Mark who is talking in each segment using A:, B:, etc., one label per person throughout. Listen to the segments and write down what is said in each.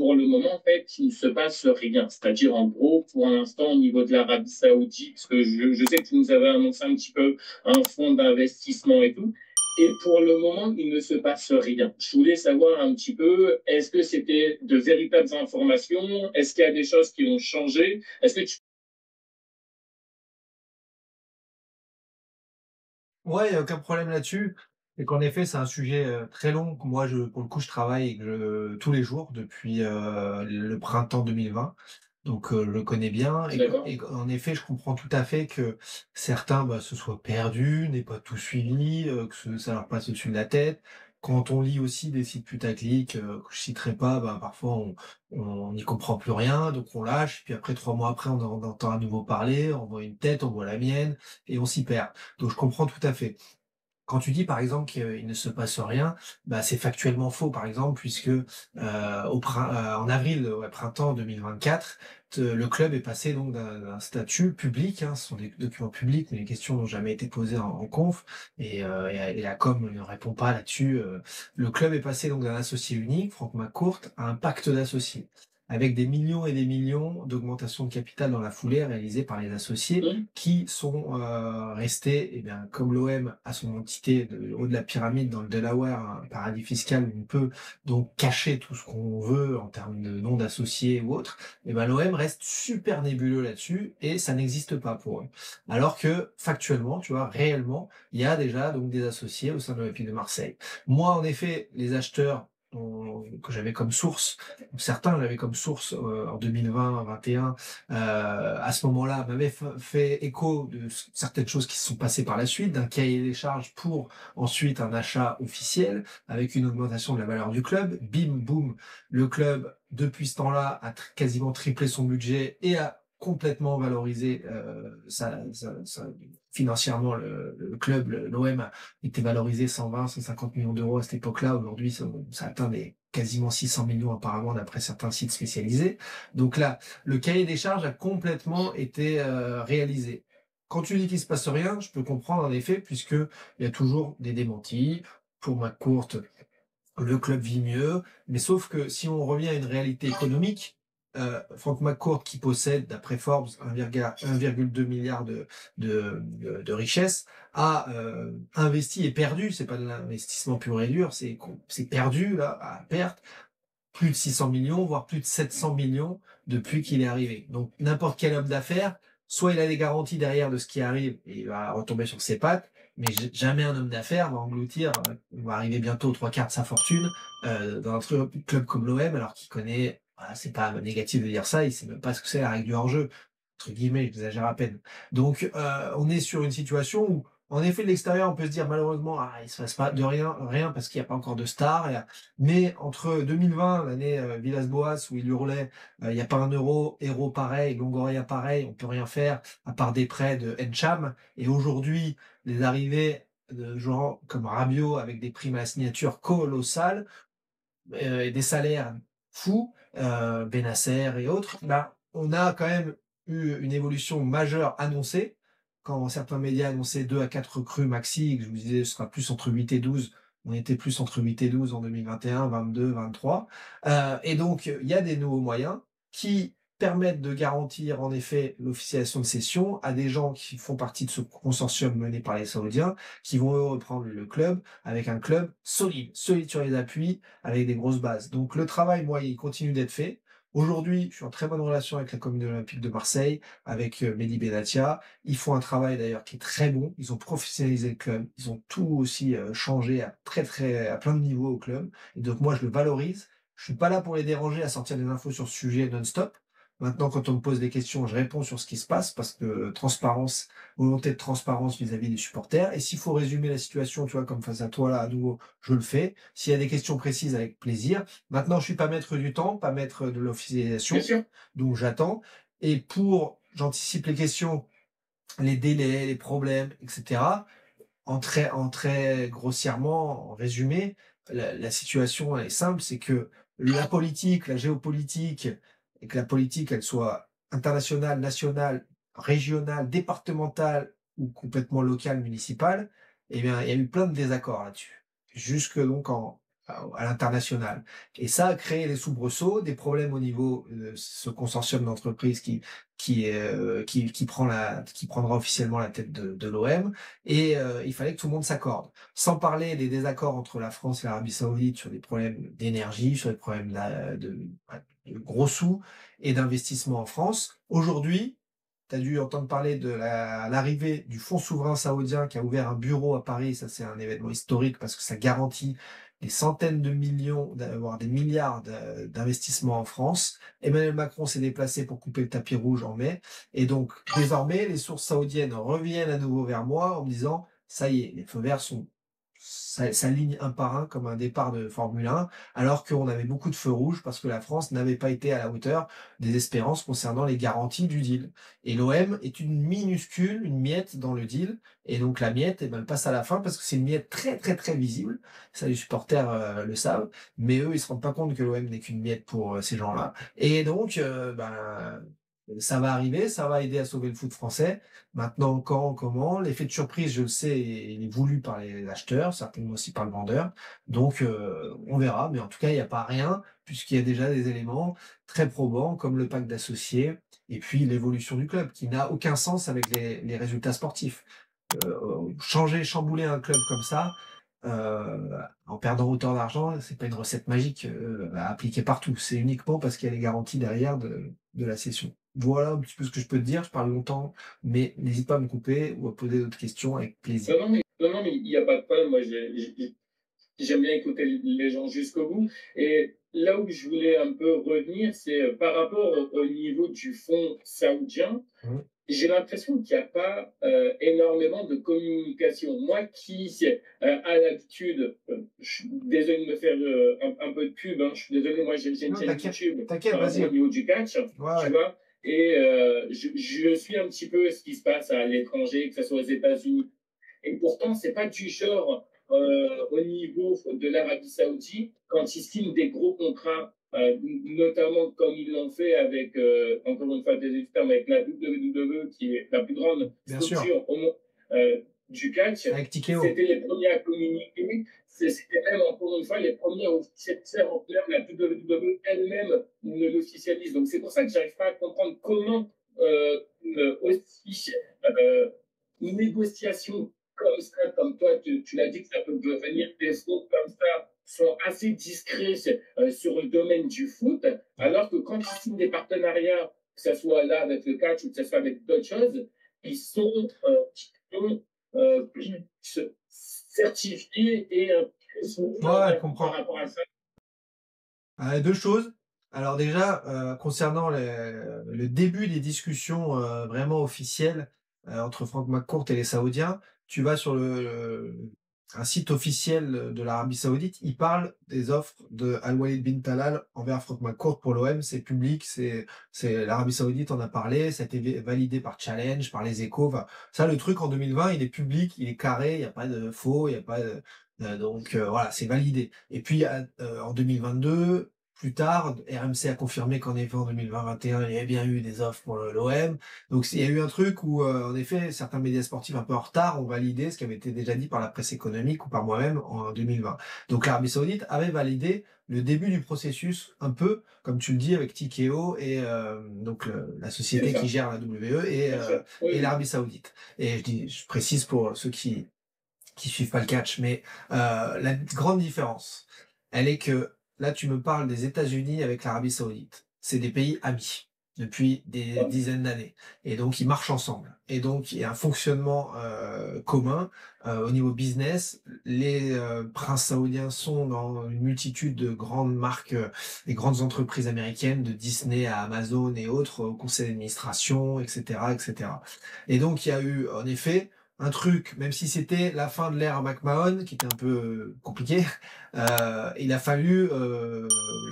A: pour le moment, en fait, il ne se passe rien. C'est-à-dire, en gros, pour l'instant, au niveau de l'Arabie Saoudite, parce que je sais que tu nous avais annoncé un petit peu un fonds d'investissement et tout. Et pour le moment, il ne se passe rien. Je voulais savoir un petit peu, est-ce que c'était de véritables informations? Est-ce qu'il y a des choses qui ont changé? Est-ce que tu...
B: Ouais, il n'y a aucun problème là-dessus. Et qu'en effet, c'est un sujet très long. Moi, pour le coup, je travaille tous les jours depuis le printemps 2020. Donc, je le connais bien.
A: D'accord?
B: En effet, je comprends tout à fait que certains se soient perdus, n'aient pas tout suivi, ça leur passe au-dessus de la tête. Quand on lit aussi des sites putaclic que je citerai pas, parfois on n'y comprend plus rien, donc on lâche. Puis après, 3 mois après, on entend à nouveau parler, on voit une tête, on voit la mienne, et on s'y perd. Donc je comprends tout à fait. Quand tu dis par exemple qu'il ne se passe rien, c'est factuellement faux par exemple puisque en avril, ouais, printemps 2024, le club est passé donc d'un statut public, hein, ce sont des documents publics, mais les questions n'ont jamais été posées en conf et la com ne répond pas là-dessus. Le club est passé donc d'un associé unique, Franck McCourt, à un pacte d'associés, avec des millions et des millions d'augmentation de capital dans la foulée réalisées par les associés
A: Hmm.
B: qui sont restés, eh bien, comme l'OM a son entité haut de la pyramide dans le Delaware, un paradis fiscal où on peut donc cacher tout ce qu'on veut en termes de nom d'associés ou autre, eh ben, l'OM reste super nébuleux là-dessus et ça n'existe pas pour eux. Alors que factuellement, tu vois, réellement, il y a déjà donc des associés au sein de l'Olympique de Marseille. Moi, en effet, les acheteurs que j'avais comme source, certains l'avaient comme source en 2020-21, à ce moment-là, m'avait fait écho de certaines choses qui se sont passées par la suite, d'un cahier des charges pour ensuite un achat officiel avec une augmentation de la valeur du club. Bim, boum, le club, depuis ce temps-là, a quasiment triplé son budget et a complètement valorisé financièrement le club, l'OM était valorisé 120, 150 millions d'euros à cette époque-là. Aujourd'hui, ça atteint quasiment 600 millions apparemment d'après certains sites spécialisés. Donc là, le cahier des charges a complètement été réalisé. Quand tu dis qu'il se passe rien, je peux comprendre en effet, puisque il y a toujours des démentis. Pour ma courte, le club vit mieux, mais sauf que si on revient à une réalité économique, Frank McCourt, qui possède, d'après Forbes, 1,2 milliard de richesses, a investi et perdu, c'est pas de l'investissement pur et dur, c'est perdu là, à perte, plus de 600 millions, voire plus de 700 millions depuis qu'il est arrivé. Donc n'importe quel homme d'affaires, soit il a des garanties derrière de ce qui arrive et il va retomber sur ses pattes, mais jamais un homme d'affaires va engloutir, on va arriver bientôt aux 3 quarts de sa fortune dans un club comme l'OM, alors qu'il connaît, voilà, c'est pas négatif de dire ça, il sait même pas ce que c'est la règle du hors-jeu, entre guillemets, j'exagère à peine. Donc on est sur une situation où en effet, de l'extérieur, on peut se dire malheureusement, il se passe pas de rien parce qu'il n'y a pas encore de stars. Mais entre 2020, l'année Villas-Boas, où il hurlait il n'y a pas un euro, héros pareil, Longoria pareil, on peut rien faire, à part des prêts de Encham, et aujourd'hui, les arrivées de gens comme Rabiot avec des primes à la signature colossales, et des salaires fous, Benacer et autres, on a quand même eu une évolution majeure annoncée. Quand certains médias annonçaient 2 à 4 recrues maxi, que je vous disais ce sera plus entre 8 et 12, on était plus entre 8 et 12 en 2021, 22, 23. Et donc, il y a des nouveaux moyens qui permettent de garantir en effet l'officialisation de session à des gens qui font partie de ce consortium mené par les Saoudiens, qui vont eux reprendre le club avec un club solide sur les appuis, avec des grosses bases. Donc le travail, moi, il continue d'être fait. Aujourd'hui, je suis en très bonne relation avec la communauté olympique de Marseille, avec Mehdi Benatia. Ils font un travail d'ailleurs qui est très bon. Ils ont professionnalisé le club. Ils ont tout aussi changé à plein de niveaux au club. Et donc moi, je le valorise. Je suis pas là pour les déranger à sortir des infos sur ce sujet non-stop. Maintenant, quand on me pose des questions, je réponds sur ce qui se passe parce que transparence, volonté de transparence vis-à-vis des supporters. Et s'il faut résumer la situation, tu vois, comme face à toi là, à nouveau, je le fais. S'il y a des questions précises, avec plaisir. Maintenant, je suis pas maître du temps, pas maître de
A: Bien
B: l'officialisation,
A: sûr.
B: donc j'attends. Et j'anticipe les questions, les délais, les problèmes, etc. En très grossièrement, en résumé, la situation elle est simple, c'est que la politique, la géopolitique, et que la politique, elle soit internationale, nationale, régionale, départementale ou complètement locale, municipale, eh bien, il y a eu plein de désaccords là-dessus. Jusque donc à l'international. Et ça a créé des soubresauts, des problèmes au niveau de ce consortium d'entreprises qui prendra officiellement la tête de l'OM. Et il fallait que tout le monde s'accorde. Sans parler des désaccords entre la France et l'Arabie Saoudite sur des problèmes d'énergie, sur des problèmes de gros sous et d'investissement en France. Aujourd'hui, tu as dû entendre parler de l'arrivée du fonds souverain saoudien qui a ouvert un bureau à Paris. Ça, c'est un événement historique parce que ça garantit des centaines de millions, voire des milliards d'investissements en France. Emmanuel Macron s'est déplacé pour couper le tapis rouge en mai. Et donc, désormais, les sources saoudiennes reviennent à nouveau vers moi en me disant, ça y est, les feux verts s'alignent un par un comme un départ de Formule 1, alors qu'on avait beaucoup de feux rouges parce que la France n'avait pas été à la hauteur des espérances concernant les garanties du deal. Et l'OM est une miette dans le deal. Et donc la miette, eh ben, elle passe à la fin parce que c'est une miette très très très visible. Ça, les supporters le savent. Mais eux, ils se rendent pas compte que l'OM n'est qu'une miette pour ces gens-là. Et donc, ça va arriver, ça va aider à sauver le foot français. Maintenant, quand, comment, l'effet de surprise, je le sais, il est voulu par les acheteurs, certainement aussi par le vendeur. Donc, on verra. Mais en tout cas, il n'y a pas rien, puisqu'il y a déjà des éléments très probants, comme le pacte d'associés, et puis l'évolution du club, qui n'a aucun sens avec les résultats sportifs. Chambouler un club comme ça, en perdant autant d'argent, c'est pas une recette magique à appliquer partout. C'est uniquement parce qu'il y a les garanties derrière de la cession. Voilà un petit peu ce que je peux te dire. Je parle longtemps, mais n'hésite pas à me couper ou à poser d'autres questions avec plaisir.
A: Non, mais il n'y a pas de problème. Moi, j'aime bien écouter les gens jusqu'au bout. Et là où je voulais un peu revenir, c'est par rapport au niveau du fonds saoudien. J'ai l'impression qu'il n'y a pas énormément de communication. Moi qui a l'habitude, je suis désolé de me faire un peu de pub, hein, je suis désolé, moi j'ai une chaîne YouTube au niveau du catch, tu vois, et je suis un petit peu ce qui se passe à l'étranger, que ce soit aux États-Unis. Et pourtant, c'est pas du genre au niveau de l'Arabie Saoudite, quand ils signent des gros contrats, notamment comme ils l'ont fait avec, encore une fois, des termes avec la WWE, qui est la plus grande structure du catch. C'était les premiers à communiquer. C'était même, encore une fois, les premiers à officialiser en clair. La WWE elle-même ne l'officialise. Donc, c'est pour ça que j'arrive pas à comprendre comment aussi une négociation comme ça, comme toi, tu l'as dit que ça peut devenir des fonds comme ça, sont assez discrets sur le domaine du foot, alors que quand ils signent des partenariats, que ce soit là avec le catch ou que ce soit avec d'autres choses, ils sont certifiés et
B: par rapport à ça. Deux choses. Alors déjà, concernant le début des discussions vraiment officielles entre Frank McCourt et les Saoudiens, tu vas sur un site officiel de l'Arabie Saoudite, il parle des offres de Al-Walid bin Talal envers Frank McCourt pour l'OM, c'est public, c'est l'Arabie Saoudite en a parlé, ça a été validé par Challenge, par les Échos. Enfin, ça, le truc en 2020, il est public, il est carré, il n'y a pas de faux, il n'y a pas de donc voilà, c'est validé. Et puis en 2022. Plus tard, RMC a confirmé qu'en effet, en 2020-2021, il y avait bien eu des offres pour l'OM. Donc, il y a eu un truc où, en effet, certains médias sportifs un peu en retard ont validé ce qui avait été déjà dit par la presse économique ou par moi-même en 2020. Donc, l'Arabie Saoudite avait validé le début du processus, un peu, comme tu le dis, avec Tikeo et donc la société qui gère la WWE et l'Arabie Saoudite. Et je précise pour ceux qui suivent pas le catch, mais la grande différence, elle est que là, tu me parles des États-Unis avec l'Arabie Saoudite. C'est des pays amis depuis des dizaines d'années. Et donc, ils marchent ensemble. Et donc, il y a un fonctionnement commun au niveau business. Les princes saoudiens sont dans une multitude de grandes marques, des grandes entreprises américaines, de Disney à Amazon et autres, au conseil d'administration, etc., etc. Et donc, il y a eu, en effet, un truc, même si c'était la fin de l'ère McMahon, qui était un peu compliqué, il a fallu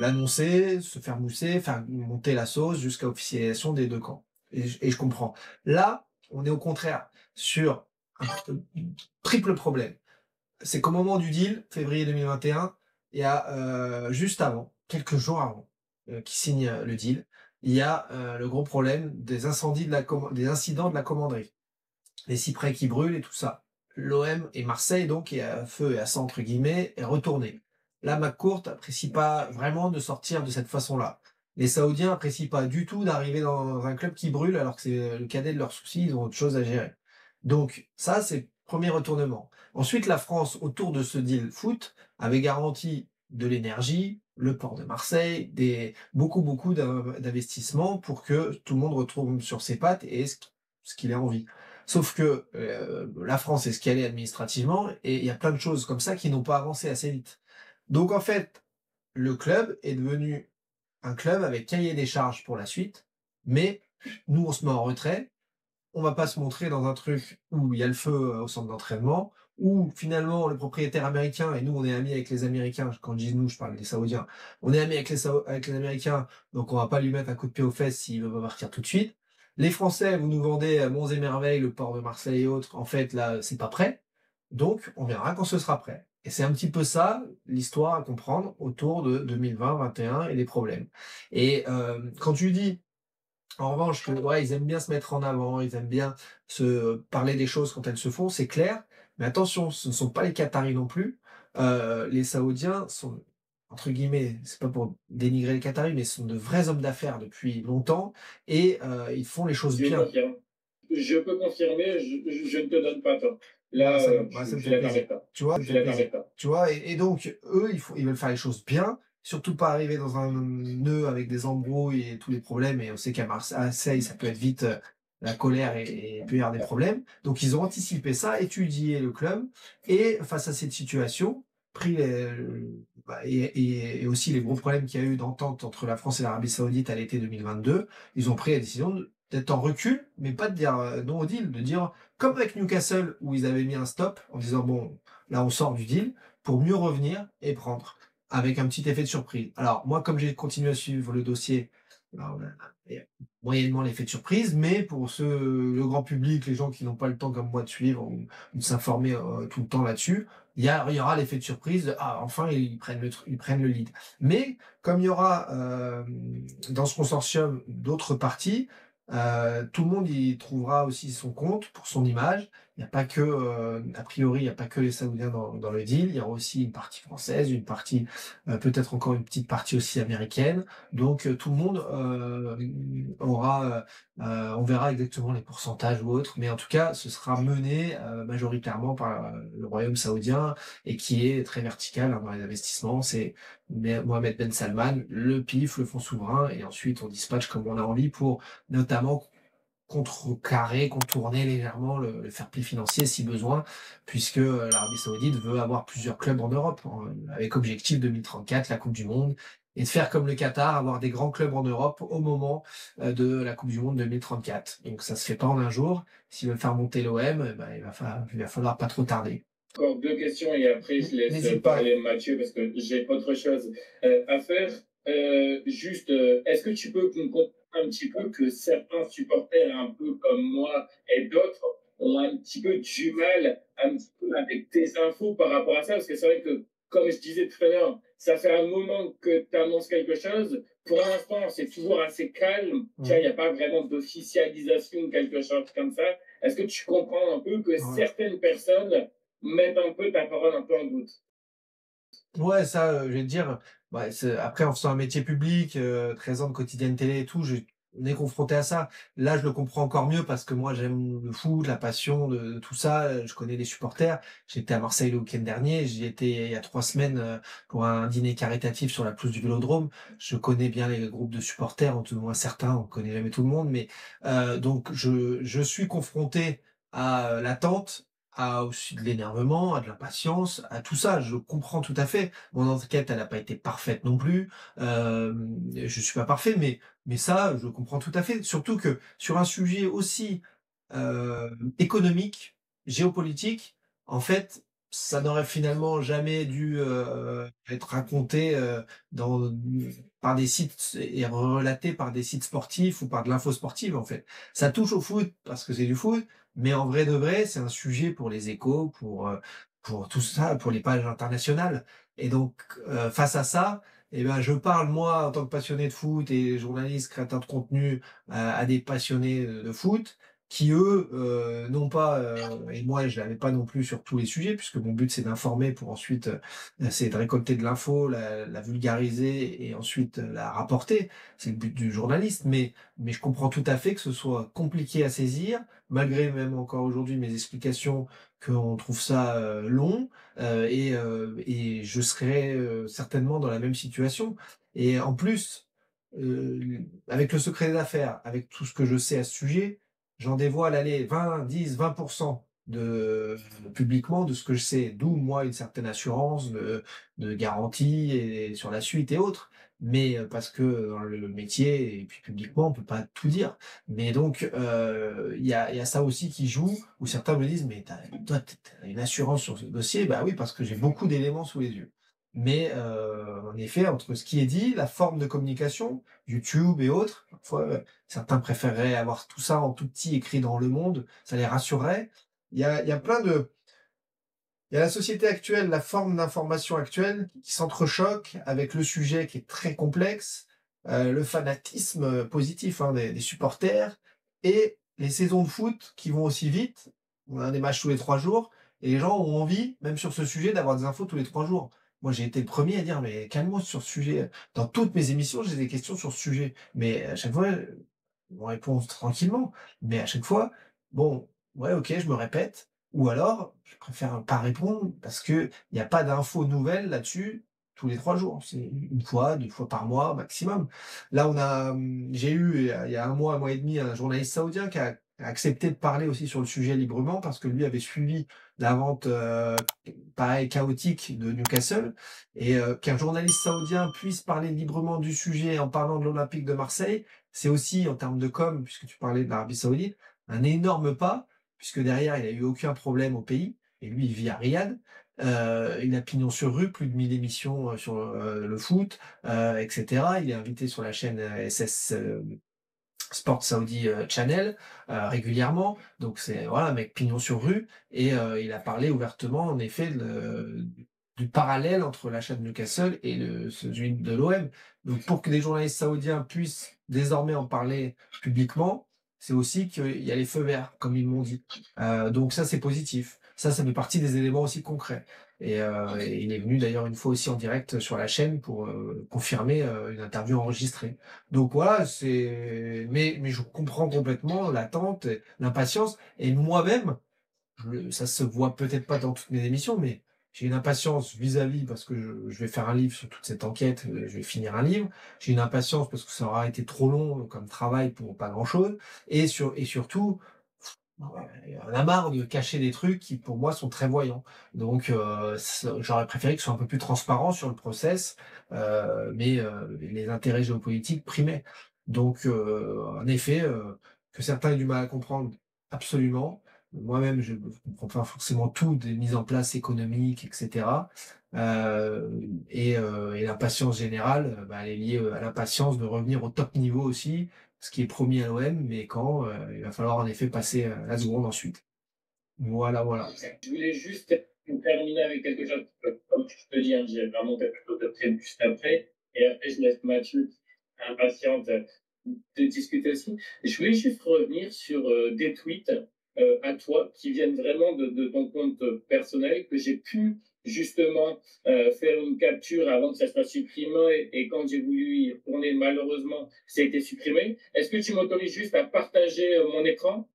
B: l'annoncer, se faire mousser, faire monter la sauce jusqu'à officialisation des deux camps. Et je comprends. Là, on est au contraire sur un triple problème. C'est qu'au moment du deal, février 2021, il y a juste avant, quelques jours avant, qui signe le deal, il y a le gros problème des incidents de la commanderie. Les cyprès qui brûlent et tout ça. L'OM et Marseille, donc, est à feu et à sang, entre guillemets, est retourné. la McCourt apprécie pas vraiment de sortir de cette façon-là. Les Saoudiens apprécient pas du tout d'arriver dans un club qui brûle alors que c'est le cadet de leurs soucis, ils ont autre chose à gérer. Donc ça, c'est premier retournement. Ensuite, la France, autour de ce deal foot, avait garanti de l'énergie, le port de Marseille, beaucoup d'investissements pour que tout le monde retrouve sur ses pattes et ce qu'il a envie. Sauf que la France est ce qu'elle est administrativement et il y a plein de choses comme ça qui n'ont pas avancé assez vite. Donc en fait, le club est devenu un club avec cahier des charges pour la suite, mais nous on se met en retrait, on va pas se montrer dans un truc où il y a le feu au centre d'entraînement, où finalement le propriétaire américain, et nous on est amis avec les Américains, quand je dis nous je parle des Saoudiens, on est amis avec les Américains, donc on va pas lui mettre un coup de pied aux fesses s'il veut pas partir tout de suite. Les Français, vous nous vendez monts et merveilles, le port de Marseille et autres, en fait là c'est pas prêt, donc on verra quand ce sera prêt. Et c'est un petit peu ça l'histoire à comprendre autour de 2020-2021 et des problèmes. Et quand tu dis en revanche, que, ouais, ils aiment bien se mettre en avant, ils aiment bien se parler des choses quand elles se font, c'est clair. Mais attention, ce ne sont pas les Qataris non plus. Les Saoudiens sont, entre guillemets, c'est pas pour dénigrer les Qataris, mais ce sont de vrais hommes d'affaires depuis longtemps et ils font les choses
A: Je
B: bien.
A: confirme. Je peux confirmer, je ne te donne pas tort.
B: Bah,
A: Là,
B: ça
A: je
B: me
A: suis
B: fait
A: d'accord
B: plaisir.
A: avec toi.
B: Tu vois, ça
A: Je
B: me
A: suis
B: fait
A: d'accord
B: plaisir.
A: avec toi.
B: Tu vois, et donc, eux, ils veulent faire les choses bien, surtout pas arriver dans un nœud avec des embrouilles et tous les problèmes. Et on sait qu'à Marseille, ça peut être vite la colère et il peut y avoir des problèmes. Donc, ils ont anticipé ça, étudié le club, et face à cette situation, pris et aussi les gros problèmes qu'il y a eu d'entente entre la France et l'Arabie Saoudite à l'été 2022, ils ont pris la décision d'être en recul, mais pas de dire non au deal, de dire comme avec Newcastle, où ils avaient mis un stop en disant, bon, là, on sort du deal, pour mieux revenir et prendre, avec un petit effet de surprise. Alors, moi, comme j'ai continué à suivre le dossier, alors, il y a moyennement l'effet de surprise, mais pour le grand public, les gens qui n'ont pas le temps comme moi de suivre ou de s'informer tout le temps là-dessus, il y aura l'effet de surprise, ah, enfin, ils prennent le lead. Mais, comme il y aura dans ce consortium d'autres parties, tout le monde y trouvera aussi son compte pour son image. Il n'y a pas que, a priori, il n'y a pas que les Saoudiens dans le deal. Il y aura aussi une partie française, une partie, peut-être encore une petite partie aussi américaine. Donc tout le monde aura, on verra exactement les pourcentages ou autres, mais en tout cas, ce sera mené majoritairement par le Royaume saoudien et qui est très vertical dans les investissements. C'est Mohamed Ben Salman, le PIF, le fonds souverain, et ensuite on dispatche comme on a envie pour notamment contrecarrer, contourner légèrement le fair play financier si besoin, puisque l'Arabie Saoudite veut avoir plusieurs clubs en Europe, avec objectif 2034, la Coupe du Monde, et de faire comme le Qatar, avoir des grands clubs en Europe au moment de la Coupe du Monde 2034. Donc ça se fait pas en un jour. S'ils veulent faire monter l'OM, ben, il va falloir pas trop tarder.
A: Encore deux questions et après je laisse
B: N'hésite pas.
A: parler Mathieu parce que j'ai autre chose à faire. Juste, est-ce que tu peux me comprendre un petit peu que certains supporters, un peu comme moi et d'autres, ont un petit peu du mal un petit peu avec tes infos par rapport à ça? Parce que c'est vrai que, comme je disais tout à l'heure, ça fait un moment que tu annonces quelque chose. Pour l'instant, c'est toujours assez calme. Tiens, il n'y a pas vraiment d'officialisation ou quelque chose comme ça. Est-ce que tu comprends un peu que
B: Ouais.
A: certaines personnes mettre un peu ta parole un peu en doute?
B: Ouais, ça, je vais te dire, bah, après en faisant un métier public, 13 ans de quotidienne télé et tout, on est confronté à ça. Là, je le comprends encore mieux parce que moi, j'aime le foot, la passion de tout ça, je connais les supporters. J'étais à Marseille le week-end dernier, j'y étais il y a 3 semaines, pour un dîner caritatif sur la pelouse du Vélodrome. Je connais bien les groupes de supporters, en tout moins certains, on connaît jamais tout le monde, mais donc je suis confronté à l'attente, à aussi de l'énervement, à de l'impatience, à tout ça. Je comprends tout à fait. Mon enquête, elle n'a pas été parfaite non plus. Je suis pas parfait, mais ça, je comprends tout à fait. Surtout que sur un sujet aussi économique, géopolitique, en fait, ça n'aurait finalement jamais dû être raconté par des sites et relaté par des sites sportifs ou par de l'info sportive, en fait. Ça touche au foot parce que c'est du foot, mais en vrai de vrai, c'est un sujet pour les échos, pour tout ça, pour les pages internationales. Et donc, face à ça, eh ben, je parle, moi, en tant que passionné de foot et journaliste, créateur de contenu, à des passionnés de foot. qui eux, n'ont pas, et moi je l'avais pas non plus sur tous les sujets, puisque mon but c'est d'informer pour ensuite, c'est de récolter de l'info, la vulgariser et ensuite, la rapporter. C'est le but du journaliste, mais je comprends tout à fait que ce soit compliqué à saisir, malgré même encore aujourd'hui mes explications, qu'on trouve ça, long, et je serais, certainement dans la même situation et en plus, avec le secret des affaires, avec tout ce que je sais à ce sujet, j'en dévoile, allez, 20, 10, 20% de publiquement de ce que je sais, d'où moi une certaine assurance de garantie et sur la suite et autres. Mais parce que dans le métier et puis publiquement, on peut pas tout dire. Mais donc il y a ça aussi qui joue, où certains me disent: «Mais toi, tu as une assurance sur ce dossier?» Bah oui, parce que j'ai beaucoup d'éléments sous les yeux. Mais en effet, entre ce qui est dit, la forme de communication, YouTube et autres, parfois, certains préféreraient avoir tout ça en tout petit écrit dans Le Monde, ça les rassurerait. Il y a plein de il y a la société actuelle, la forme d'information actuelle qui s'entrechoque avec le sujet qui est très complexe, le fanatisme, positif, hein, des supporters et les saisons de foot qui vont aussi vite. On a des matchs tous les 3 jours et les gens ont envie, même sur ce sujet, d'avoir des infos tous les 3 jours. Moi, j'ai été le premier à dire: «Mais calmos sur ce sujet». Dans toutes mes émissions, j'ai des questions sur ce sujet, mais à chaque fois, on répond tranquillement, mais à chaque fois, bon, ouais, OK, je me répète ou alors je préfère pas répondre parce qu'il y a pas d'infos nouvelles là-dessus tous les 3 jours. C'est une fois, 2 fois par mois maximum. Là, j'ai eu il y a 1 mois et demi, un journaliste saoudien qui a accepté de parler aussi sur le sujet librement parce que lui avait suivi la vente, pareil chaotique de Newcastle et qu'un journaliste saoudien puisse parler librement du sujet en parlant de l'Olympique de Marseille, c'est aussi en termes de com, puisque tu parlais de l'Arabie Saoudite, un énorme pas, puisque derrière, il a eu aucun problème au pays, et lui, il vit à Riyad. Il a pignon sur rue, plus de 1000 émissions sur le foot, etc. Il est invité sur la chaîne SS Sport Saudi Channel régulièrement. Donc c'est voilà, mec pignon sur rue. Et il a parlé ouvertement, en effet, du parallèle entre l'achat de Newcastle et celui de l'OM. Donc pour que des journalistes saoudiens puissent désormais en parler publiquement, c'est aussi qu'il y a les feux verts, comme ils m'ont dit. Donc ça, c'est positif. Ça fait partie des éléments aussi concrets. Et il est venu d'ailleurs une fois aussi en direct sur la chaîne pour confirmer une interview enregistrée. Donc voilà, mais je comprends complètement l'attente, l'impatience, et moi-même, ça se voit peut-être pas dans toutes mes émissions, mais j'ai une impatience vis-à-vis parce que je vais faire un livre sur toute cette enquête, je vais finir un livre. J'ai une impatience parce que ça aura été trop long comme travail pour pas grand-chose, et surtout, on a marre de cacher des trucs qui pour moi sont très voyants. Donc j'aurais préféré que ce soit un peu plus transparent sur le process, mais les intérêts géopolitiques primaient. Donc en effet, que certains aient du mal à comprendre, absolument. Moi-même, je ne comprends pas forcément tout des mises en place économiques, etc. Et l'impatience générale, bah, elle est liée à l'impatience de revenir au top niveau aussi, ce qui est promis à l'OM, mais quand il va falloir en effet passer la seconde ensuite. Voilà, voilà.
A: Je voulais juste terminer avec quelque chose, comme tu peux dire, j'ai vraiment quelque chose de prévu juste après, et après je laisse Mathieu impatiente de discuter aussi. Je voulais juste revenir sur des tweets à toi qui viennent vraiment de ton compte personnel que j'ai pu justement faire une capture avant que ça soit supprimé et quand j'ai voulu y retourner, malheureusement, ça a été supprimé. Est-ce que tu m'autorises juste à partager mon écran?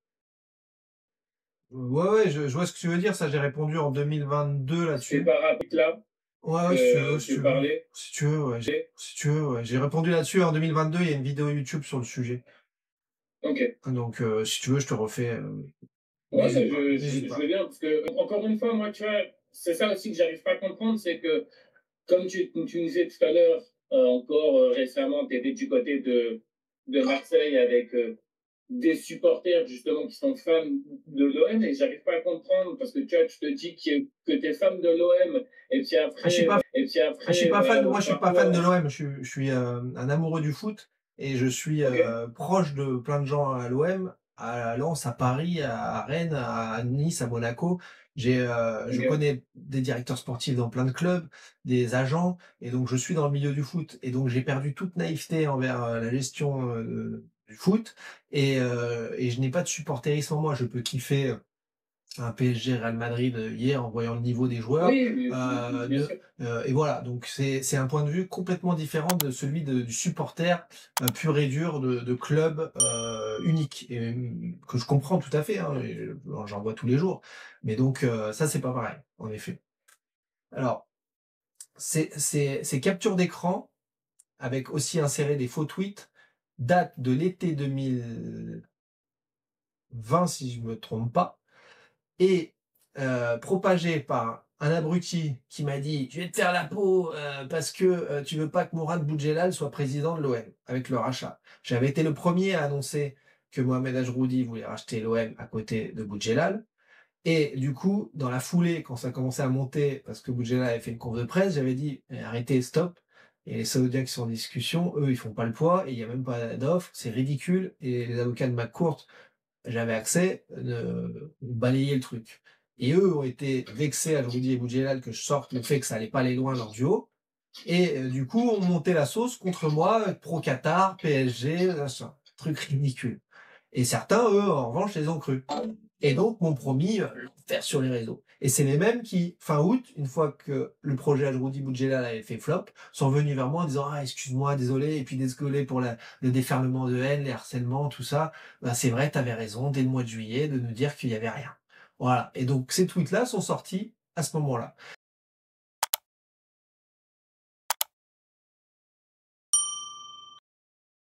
B: Ouais, ouais, je vois ce que tu veux dire. Ça, j'ai répondu en 2022
A: C'est
B: là-dessus.
A: par rapport là
B: Ouais, ouais, si tu veux, si
A: que
B: tu
A: je
B: veux.
A: parlais.
B: Si tu veux, ouais. Si tu veux, ouais. J'ai répondu là-dessus en 2022. Il y a une vidéo YouTube sur le sujet.
A: Ok.
B: Donc, si tu veux, je te refais.
A: Ouais,
B: N'hésite pas,
A: je
B: n'hésite
A: veux
B: pas.
A: bien, parce que, encore une fois, moi, tu vois, c'est ça aussi que j'arrive pas à comprendre, c'est que, comme tu disais tout à l'heure, encore récemment, tu étais du côté de Marseille avec des supporters, justement, qui sont fans de l'OM, et j'arrive pas à comprendre, parce que tu vois, tu te dis que tu es fan de l'OM,
B: Ah, je suis pas Ah, je suis pas fan, moi je suis pas fan
A: parfois,
B: de l'OM, je suis un amoureux du foot et je suis
A: ok,
B: proche de plein de gens à l'OM, à Lens, à Paris, à Rennes, à Nice, à Monaco. Je
A: ok,
B: connais des directeurs sportifs dans plein de clubs, des agents, et donc je suis dans le milieu du foot. Et donc j'ai perdu toute naïveté envers la gestion du foot et je n'ai pas de supporterisme en moi. Je peux kiffer un PSG Real Madrid hier en voyant le niveau des joueurs.
A: Oui, bien
B: Ne
A: sûr.
B: et voilà, donc c'est un point de vue complètement différent de celui du supporter, pur et dur de club, unique et que je comprends tout à fait, hein et j'en vois tous les jours. Mais donc ça, c'est pas pareil, en effet. Alors, ces captures d'écran, avec aussi inséré des faux tweets, datent de l'été 2020, si je me trompe pas. Et propagé par un abruti qui m'a dit: «Je vais te faire la peau, parce que, tu veux pas que Mourad Boudjelal soit président de l'OM», avec le rachat. J'avais été le premier à annoncer que Mohamed Ajroudi voulait racheter l'OM à côté de Boudjelal et du coup, dans la foulée, quand ça a commencé à monter, parce que Boudjelal avait fait une conf de presse, j'avais dit: «Arrêtez, stop». Et les Saoudiens qui sont en discussion, eux, ils font pas le poids et il y a même pas d'offre, c'est ridicule et les avocats de McCourt, j'avais accès, balayer le truc. Et eux ont été vexés, Ajroudi et Boudjelal, que je sorte le fait que ça allait pas aller loin leur duo. Et du coup, on montait la sauce contre moi, pro Qatar, PSG, machin. Truc ridicule. Et certains, eux, en revanche, les ont cru. Et donc m'ont promis l'enfer sur les réseaux. Et c'est les mêmes qui, fin août, une fois que le projet Ajroudi Boudjelal avait fait flop, sont venus vers moi en disant: «Ah, excuse-moi, désolé, et puis désolé pour le déferlement de haine, les harcèlements, tout ça. Bah, c'est vrai, t'avais raison, dès le mois de juillet, de nous dire qu'il y avait rien». Voilà. Et donc ces tweets-là sont sortis à ce moment-là.